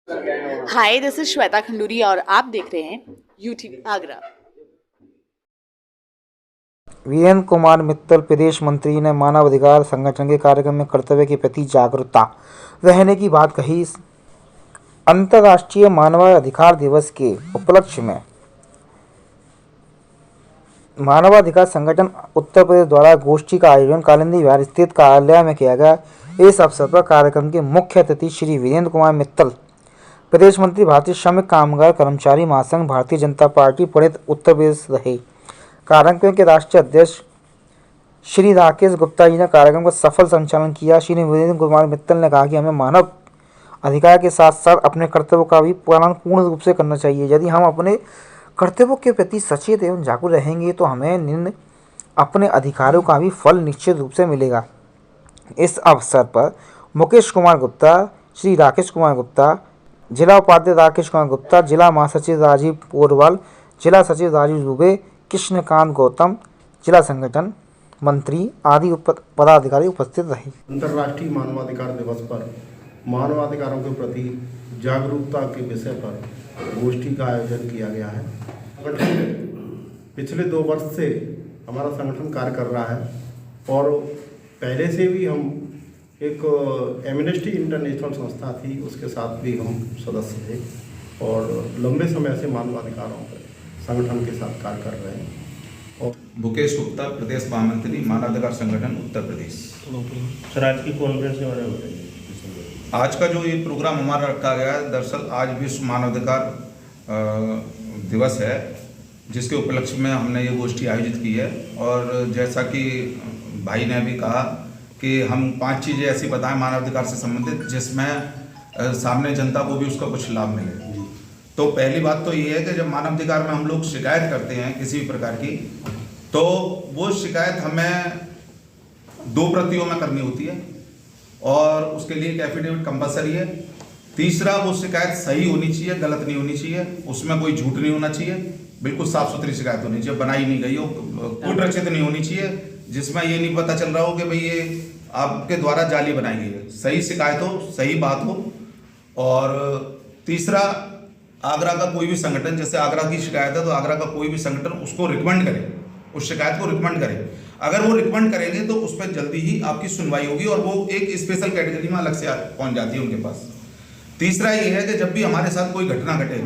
Hi, this is Shweta Khanduri और आप देख रहे हैं यूटीवी आगरा। वीरेंद्र कुमार मित्तल प्रदेश मंत्री ने मानवाधिकार संगठन के कार्यक्रम में कर्तव्य के प्रति जागरूकता रहने की बात कही। अंतर्राष्ट्रीय मानवाधिकार दिवस के उपलक्ष्य में मानवाधिकार संगठन उत्तर प्रदेश द्वारा गोष्ठी का आयोजन कालिंदी विहार स्थित कार्यालय में किया गया। इस अवसर पर कार्यक्रम के मुख्य अतिथि श्री वीरेंद्र कुमार मित्तल, प्रदेश मंत्री, भारतीय श्रमिक कामगार कर्मचारी महासंघ, भारतीय जनता पार्टी प्रणीत उत्तर प्रदेश रहे। कार्यक्रम के राष्ट्रीय अध्यक्ष श्री राकेश गुप्ता जी ने कार्यक्रम का सफल संचालन किया। श्री वीरेंद्र कुमार मित्तल ने कहा कि हमें मानव अधिकार के साथ साथ अपने कर्तव्यों का भी पालन पूर्ण रूप से करना चाहिए। यदि हम अपने कर्तव्यों के प्रति सचेत एवं जागरूक रहेंगे तो हमें अपने अधिकारों का भी फल निश्चित रूप से मिलेगा। इस अवसर पर मुकेश कुमार गुप्ता, श्री राकेश कुमार गुप्ता, जिला उपाध्यक्ष राकेश कुमार गुप्ता, जिला महासचिव राजीव पोरवाल, जिला सचिव राजीव दुबे, कृष्णकांत गौतम, जिला संगठन मंत्री आदि पदाधिकारी उपस्थित रहे। अंतर्राष्ट्रीय मानवाधिकार दिवस पर मानवाधिकारों के प्रति जागरूकता के विषय पर गोष्ठी का आयोजन किया गया है। पिछले 2 वर्ष से हमारा संगठन कार्य कर रहा है और पहले से भी हम एक एमनेस्टी इंटरनेशनल संस्था थी, उसके साथ भी हम सदस्य थे और लंबे समय से मानवाधिकारों पर संगठन के साथ कार्य कर रहे हैं। और मुकेश गुप्ता, प्रदेश महामंत्री, मानवाधिकार संगठन उत्तर प्रदेश। सर, आज की कॉन्फ्रेंस के बारे में बताइए। आज का जो ये प्रोग्राम हमारा रखा गया है, दरअसल आज विश्व मानवाधिकार दिवस है, जिसके उपलक्ष्य में हमने ये गोष्ठी आयोजित की है। और जैसा कि भाई ने भी कहा कि हम 5 चीज़ें ऐसी बताएं मानवाधिकार से संबंधित जिसमें सामने जनता को भी उसका कुछ लाभ मिले। तो पहली बात तो ये है कि जब मानवाधिकार में हम लोग शिकायत करते हैं किसी भी प्रकार की, तो वो शिकायत हमें 2 प्रतियों में करनी होती है और उसके लिए एक एफिडेविट कंपलसरी है। तीसरा, वो शिकायत सही होनी चाहिए, गलत नहीं होनी चाहिए, उसमें कोई झूठ नहीं होना चाहिए, बिल्कुल साफ सुथरी शिकायत होनी चाहिए, बनाई नहीं गई हो, कूट रचित नहीं होनी चाहिए, जिसमें ये नहीं पता चल रहा हो कि भाई ये आपके द्वारा जाली बनाई गई है। सही शिकायत हो, सही बात हो। और तीसरा, आगरा का कोई भी संगठन, जैसे आगरा की शिकायत है तो आगरा का कोई भी संगठन उसको रिकमेंड करे, उस शिकायत को रिकमेंड करे। अगर वो रिकमेंड करेंगे तो उस पर जल्दी ही आपकी सुनवाई होगी और वो एक स्पेशल कैटेगरी में अलग से पहुंच जाती है उनके पास। तीसरा ये है कि जब भी हमारे साथ कोई घटना घटे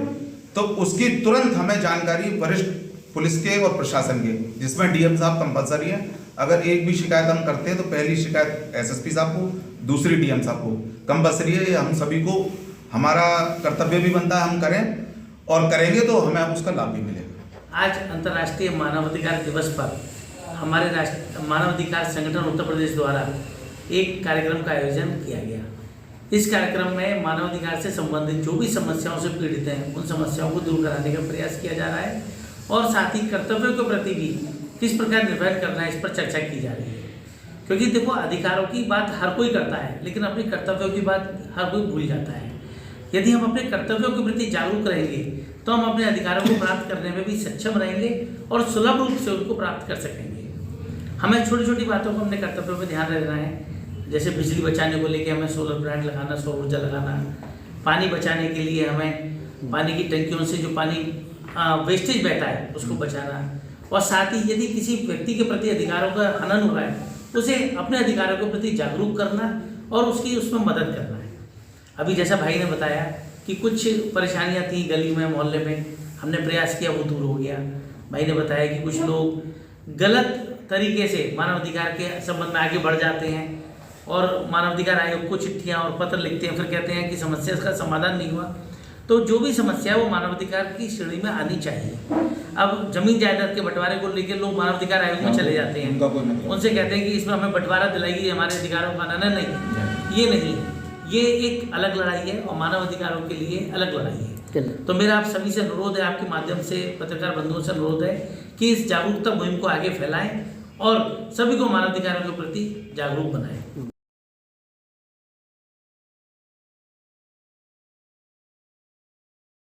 तो उसकी तुरंत हमें जानकारी वरिष्ठ पुलिस के और प्रशासन के, जिसमें डीएम साहब कंपलसरी है। अगर एक भी शिकायत हम करते हैं तो पहली शिकायत एसएसपी साहब को, दूसरी डीएम साहब को कंपलसरी है। ये हम सभी को हमारा कर्तव्य भी बनता है, हम करें और करेंगे तो हमें उसका लाभ भी मिलेगा। आज अंतर्राष्ट्रीय मानवाधिकार दिवस पर हमारे मानवाधिकार संगठन उत्तर प्रदेश द्वारा एक कार्यक्रम का आयोजन किया गया। इस कार्यक्रम में मानवाधिकार से संबंधित जो भी समस्याओं से पीड़ित हैं उन समस्याओं को दूर कराने का प्रयास किया जा रहा है और साथ ही कर्तव्यों के प्रति भी किस प्रकार निर्वहन करना है इस पर चर्चा की जा रही है। क्योंकि देखो, अधिकारों की बात हर कोई करता है लेकिन अपने कर्तव्यों की बात हर कोई भूल जाता है। यदि हम अपने कर्तव्यों के प्रति जागरूक रहेंगे तो हम अपने अधिकारों को प्राप्त करने में भी सक्षम रहेंगे और सुलभ रूप से उनको प्राप्त कर सकेंगे। हमें छोटी छोटी बातों को अपने कर्तव्यों पर ध्यान रखना है, जैसे बिजली बचाने को लेकर हमें सोलर प्लांट लगाना, सौर ऊर्जा लगाना, पानी बचाने के लिए हमें पानी की टंकियों से जो पानी वेस्टेज बहता है उसको बचाना, और साथ ही यदि किसी व्यक्ति के प्रति अधिकारों का हनन हो रहा है उसे अपने अधिकारों के प्रति जागरूक करना और उसकी उसमें मदद करना है। अभी जैसा भाई ने बताया कि कुछ परेशानियां थी गली में, मोहल्ले में, हमने प्रयास किया, वो दूर हो गया। भाई ने बताया कि कुछ लोग गलत तरीके से मानवाधिकार के संबंध में आगे बढ़ जाते हैं और मानवाधिकार आयोग को चिट्ठियां और पत्र लिखते हैं, फिर कहते हैं कि समस्या का समाधान नहीं हुआ। तो जो भी समस्या है वो मानवाधिकार की श्रेणी में आनी चाहिए। अब जमीन जायदाद के बंटवारे को लेकर लोग मानवाधिकार आयोग में चले जाते हैं, उनसे कहते हैं कि इसमें हमें बंटवारा दिलाइए, हमारे अधिकारों का हनन नहीं, ये नहीं है। ये एक अलग लड़ाई है और मानव अधिकारों के लिए अलग लड़ाई है। तो मेरा आप सभी से अनुरोध है, आपके माध्यम से पत्रकार बंधुओं से अनुरोध है कि इस जागरूकता मुहिम को आगे फैलाएं और सभी को मानवाधिकारों के प्रति जागरूक बनाएं।